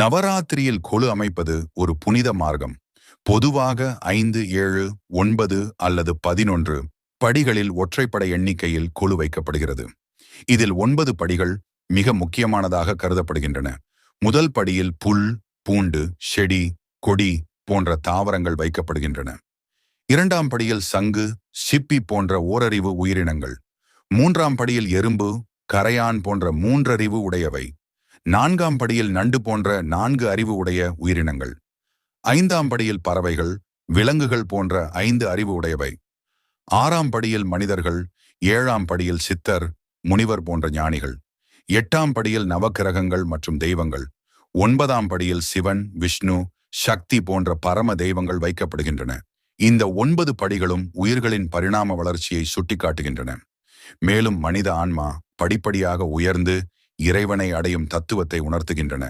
நவராத்திரியில் கொலு அமைப்பது ஒரு புனித மார்க்கம். பொதுவாக 5, 7, 9 அல்லது 11 படிகளில் ஒற்றைப்படை எண்ணிக்கையில் கொலு வைக்கப்படுகிறது. இதில் 9 படிகள் மிக முக்கியமானதாக கருதப்படுகின்றன. முதல் படியில் புல், பூண்டு, செடி, கொடி போன்ற தாவரங்கள் வைக்கப்படுகின்றன. இரண்டாம் படியில் சங்கு, சிப்பி போன்ற ஓரறிவு உயிரினங்கள். மூன்றாம் படியில் எறும்பு, கரையான் போன்ற மூன்றறிவு உடையவை. நான்காம் படியில் நண்டு போன்ற 4 அறிவு உடைய உயிரினங்கள். ஐந்தாம் படியில் பறவைகள், விலங்குகள் போன்ற 5 அறிவு உடையவை. ஆறாம் படியில் மனிதர்கள், ஏழாம் படியில் சித்தர், முனிவர் போன்ற ஞானிகள். எட்டாம் படியில் நவக்கிரகங்கள் மற்றும் தெய்வங்கள். 9ஆம் படியில் சிவன், விஷ்ணு, சக்தி போன்ற பரம தெய்வங்கள் வைக்கப்படுகின்றன. இந்த 9 படிகளும் உயிர்களின் பரிணாம வளர்ச்சியை சுட்டிக்காட்டுகின்றன. மேலும் மனித ஆன்மா படிப்படியாக உயர்ந்து இறைவனை அடையும் தத்துவத்தை உணர்த்துகின்றன.